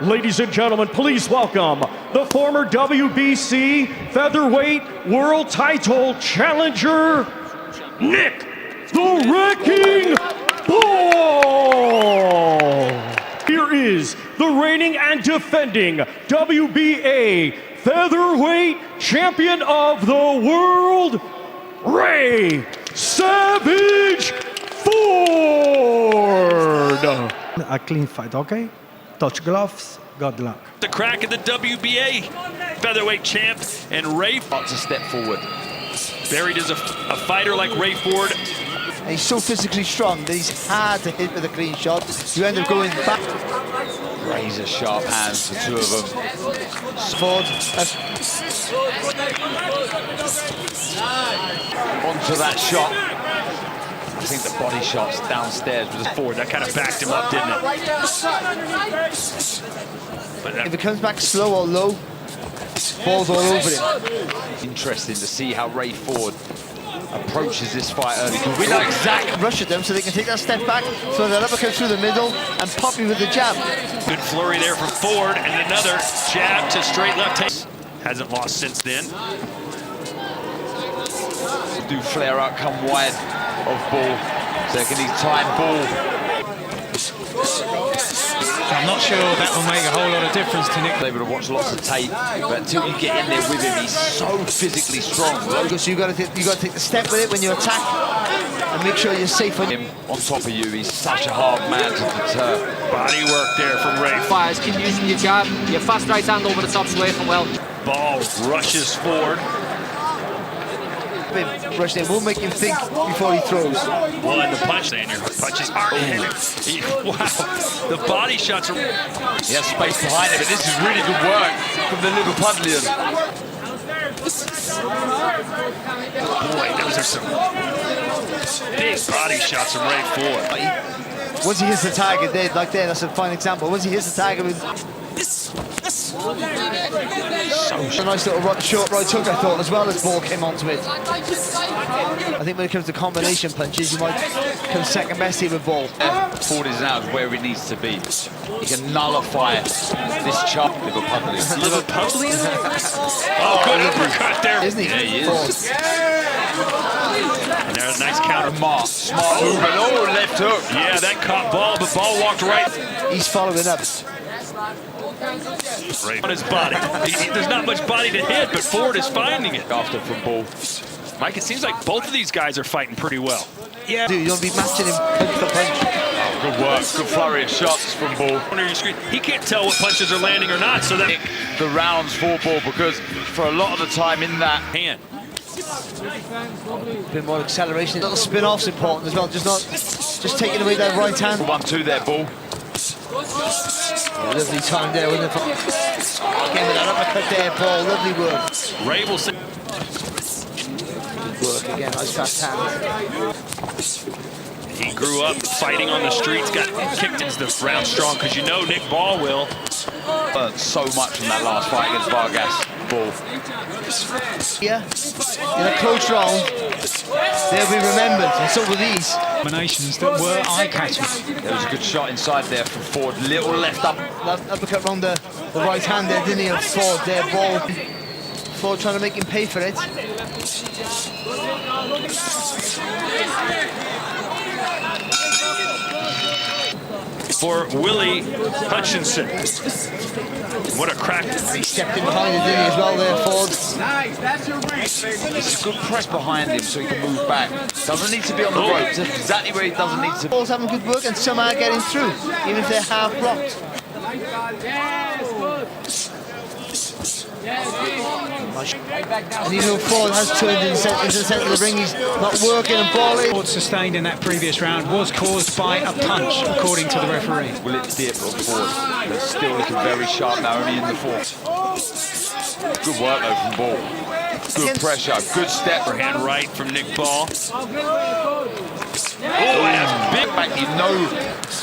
Ladies and gentlemen, please welcome the former WBC Featherweight World Title challenger, Nick the Wrecking Ball. Here is the reigning and defending WBA Featherweight Champion of the World, Ray Savage Ford. A clean fight, okay? Touch gloves, good luck. The crack of the WBA Featherweight champ, and Ray to step forward. buried as a fighter like Ray Ford. And he's so physically strong that he's hard to hit with a clean shot. You end up going back. Razor sharp hands, the two of them. Ford. Onto that shot. I think the body shots downstairs with his Ford, that kind of backed him up, didn't it? But if it comes back slow or low, falls all over him. Interesting to see how Ray Ford approaches this fight early. We know exactly rush at them so they can take that step back, throw that uppercut through the middle, and pop you with the jab. Good flurry there from Ford, and another jab to straight left hand. Hasn't lost since then. Do flare out, come wide of Ball. Second, he's tied Ball. I'm not sure that will make a whole lot of difference to Nick. Able to watch lots of tape, but until you get in there with him, he's so physically strong. So you got to take the step with it when you attack, and make sure you're safe on him. On top of you, he's such a hard man to deter. Body work there from Ray. Fires, keep using your jab, your fast right hand over the top, away from well. Ball rushes forward. Rush in, won't make him think before he throws. Well, and the punch, and your punch is hard. Wow, the body shots are... He has space behind him, but this is really good work from the Liverpudlian. Boy, those are some big body shots from Ray Ford. Once he hits the target, like there, that's a fine example. Once he hits the target with... A nice little short right hook, I thought, as well as Ball came onto it. I think when it comes to combination punches, you might come second best here with Ball. Ford is now where he needs to be. He can nullify this chop. Liverpudlian. Oh, good uppercut there. Isn't he? Yeah, he is. And there's a nice counter. Smart movement. Oh, left hook. Yeah, that caught Ball, but Ball walked right. He's following up. Right on his body. There's not much body to hit, but Ford is finding it. After from Ball. Mike, it seems like both of these guys are fighting pretty well. Yeah. Dude, you don't be matching him punch for punch. Oh, good work. Good flurry of shots from Ball. He can't tell what punches are landing or not, so that... The rounds for Ball, because for a lot of the time in that hand. A bit more acceleration. Little spin-off's important as well. Just taking away that right hand. 1-2 there, Ball. Lovely time there, wasn't it? Again with that uppercut there, Paul. Lovely work. Ray will say. Good work again, nice fast hand. He grew up fighting on the streets, got kicked into the round strong, because you know Nick Ball will. Learned so much from that last fight against Vargas. Ball. Yeah, in a close round, they'll be remembered, and so will these. Combinations that were eye-catching. There was a good shot inside there from Ford. Little left up. That uppercut around the right hand there, didn't he? Of Ford there, Ball. Ford trying to make him pay for it. For Willie Hutchinson. What a crack. He stepped in behind it, didn't he, as well there, Ford? It's a good press behind him so he can move back. Doesn't need to be on the ropes. That's exactly where he doesn't need to. Ford's having good work and somehow getting through, even if they're half blocked. And you know Ford has turned into the centre of the ring. He's not working and balling. Ford sustained in that previous round was caused by a punch, according to the referee. Will it dip on Ford? They're still looking very sharp now, only in the fourth. Good work though from Ball. Good pressure, good step. Hand right from Nick Ball. Oh, and a big back. You know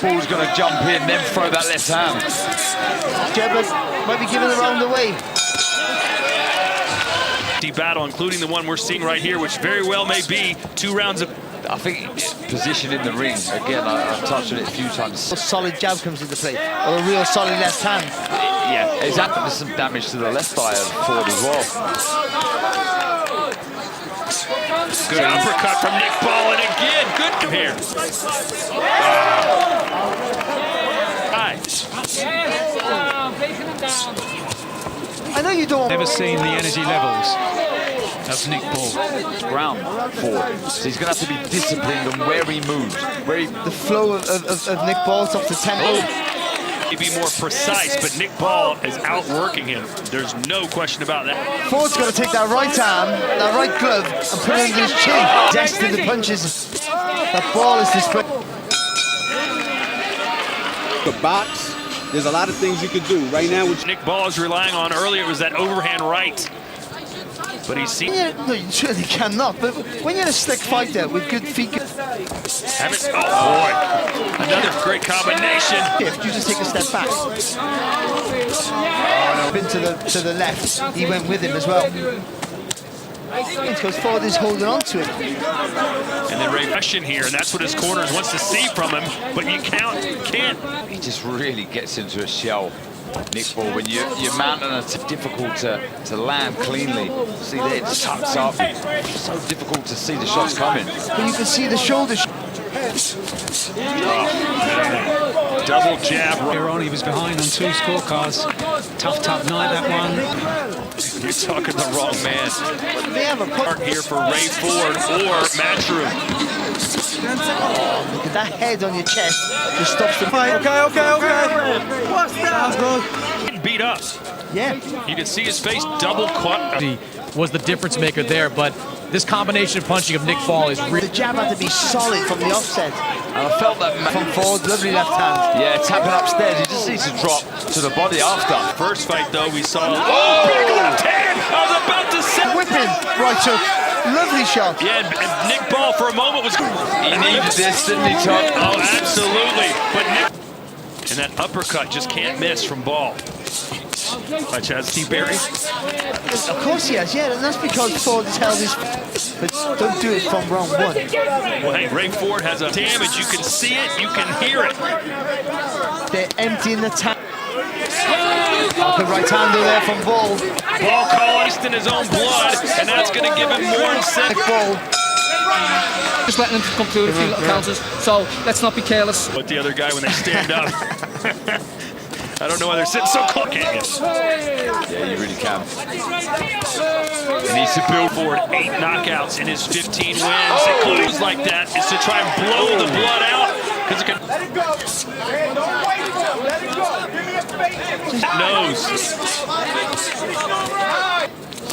Ball's going to jump in, then throw that left hand. Jebba might be giving the round away. battle, including the one we're seeing right here, which very well may be 2 rounds of... I think position in the ring, again, I've touched on it a few times. A solid jab comes into play, or a real solid left hand. Yeah, exactly. There's some damage to the left thigh of Ford as well. Good uppercut from Nick Ball, and again, good here. I know you don't... Never seen the energy levels of Nick Ball. Ground Ford. So he's going to have to be disciplined on where he moves. The flow of Nick Ball's off the tempo. He'd be more precise, but Nick Ball is outworking him. There's no question about that. Ford's got to take that right arm, that right glove, and put it under his chin. Destined the punches. That Ball is displayed. The box, there's a lot of things you could do right now. Which Nick Ball is relying on earlier, it was that overhand right. But he's seen... No, you certainly cannot. But when you're in a slick fighter with good feet... Oh, boy. Another great combination. If you just take a step back. Been to the left. He went with him as well. Because Ford is holding on to him. And then Ray Russian here, and that's what his corners wants to see from him. But you can't. He just really gets into a shell. Nick Ball, when you're mounting, it's difficult to land cleanly. See there, it tucks up. It's so difficult to see the shots coming. But you can see the shoulder. Double jab. Earlier on, he was behind on 2 scorecards. Tough night, that one. You're talking the wrong man. They have a Mark here for Ray Ford or Matchroom. Look at that head on your chest. Just stops the fight. Okay. What's that? Good. Beat up. Yeah. You can see his face double cut. He was the difference maker there, but this combination of punching of Nick Ball is really... The jab had to be solid from the offset. And I felt that From Ford, lovely left hand. yeah, tapping upstairs. He just needs to drop to the body after. First fight, though, we saw... Oh, big left hand! I was about to say... Whipping, right hook. Lovely shot. Yeah, and Nick Ball for a moment was... He needed this, didn't he, Todd? Oh, absolutely. But Nick... And that uppercut just can't miss from Ball. Such as T. Berry. Of course he has, yeah, and that's because Ford has held his... But don't do it from round 1. Well, hey, Ray Ford has a damage. You can see it, you can hear it. They're emptying the tank. The right-hander there from Ball. Ball calling in his own blood, and that's going to give him more incentive. Ball. Just letting them conclude a few little counters, so let's not be careless. But the other guy, when they stand up, I don't know why they're sitting so close. Yeah, you really can. He needs to build forward 8 knockouts in his 15 wins. It goes like that is to try and blow the blood out. Because it can... Let it go. Man, don't wait, bro. Let it go. Give me a face. Nose.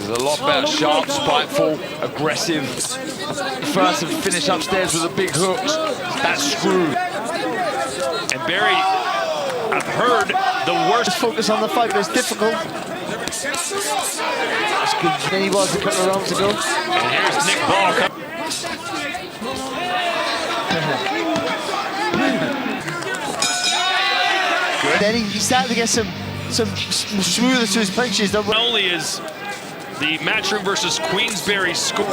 There's a lot better, sharp, spiteful, aggressive. First and finish upstairs with a big hook. That's screwed. And Barry, I've heard the worst. Focus on the fight, but it's difficult. That's good than he was a couple of rounds ago. And here's Nick Ball. Then he started to get some smoother to his punches. Not only is the Matchroom versus Queensberry score.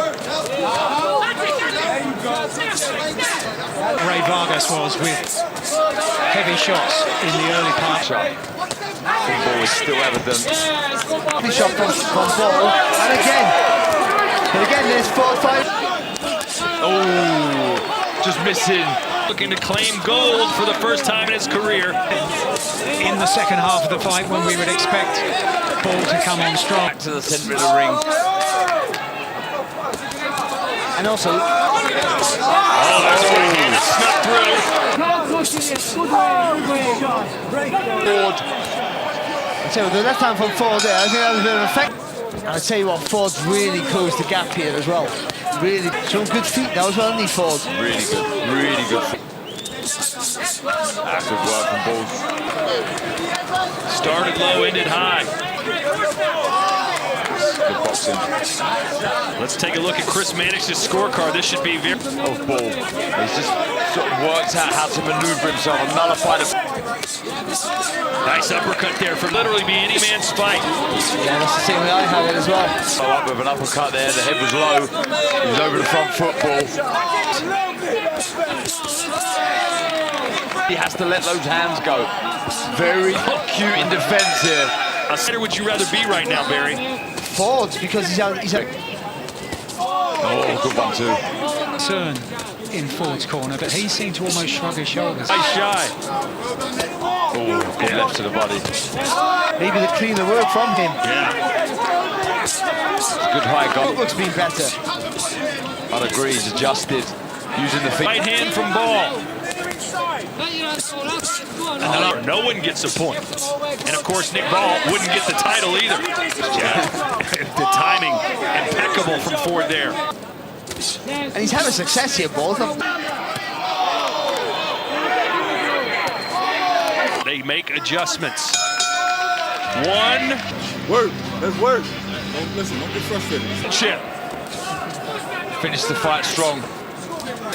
Ray Vargas was with heavy shots in the early part. Ball is still evident. Big shot from Ball. And again, there's 4-5. Oh, just missing. Looking to claim gold for the first time in his career. In the second half of the fight, when we would expect Ball to come on strong. Back to the centre of the ring. And also... Oh, there's a right hand that snuck through. I tell you, the left hand from Ford there, I think that was a bit of an effect. And I tell you what, Ford's really closed the gap here as well. Really showing good feet now as well, isn't he, Ford? Really good, really good. Good work from Ball. Started low, ended high. Good boxing. Let's take a look at Chris Mannix's scorecard. This should be very... Oh, Ball. He's just sort of worked out how to maneuver himself and nullify the... Nice uppercut there for literally be any man's fight. Yeah, that's the same way I have it as well. So up with an uppercut there, the head was low. He was over the front football. He has to let those hands go. Very cute in defense here. Where would you rather be right now, Barry? Ford, because he's Oh, good one too. Turn in Ford's corner, but he seemed to almost shrug his shoulders. Nice shy. Oh, good left to the body. maybe the cleaner work from him. Yeah. Good high goal. Footwork's been better. I'd agree, he's adjusted. Using the feet. Right hand from Ball. And no one gets a point. And of course, Nick Ball wouldn't get the title either. Yeah. The timing impeccable from Ford there. And he's having success here, both of them. They make adjustments. One. Work. Let's work. Listen, don't get frustrated. Chip. Finish the fight strong.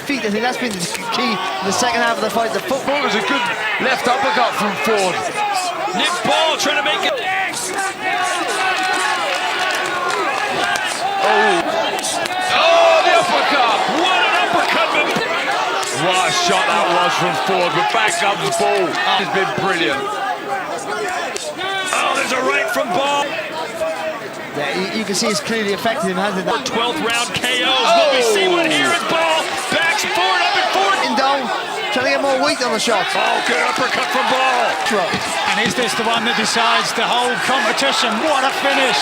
Feet, I think that's been the key in the second half of the fight. The football It was a good left uppercut from Ford. Nick Ball trying to make it. Oh, the uppercut! What an uppercut! What a shot that was from Ford, but back comes Ball. It's been brilliant. Oh, there's a right from Ball. yeah, you can see it's clearly affected him, hasn't it? 12th round KOs. Will we see one here as Ball backs Ford up and Ford. In down, trying to get more weight on the shot. Oh, good uppercut from Ball. And is this the one that decides the whole competition? What a finish!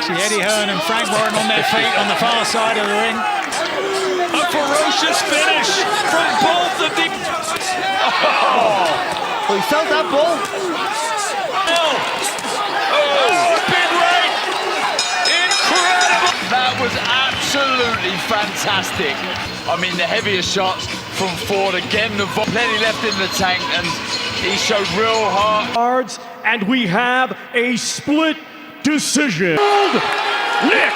See Eddie Hearn and Frank Warren on their feet on the far side of the ring. A ferocious finish from both of the... Oh, he felt that ball. Oh, big right. Incredible. That was absolutely fantastic. I mean, the heaviest shots from Ford. Again, the plenty left in the tank, and he showed real heart. And we have a split decision. Nick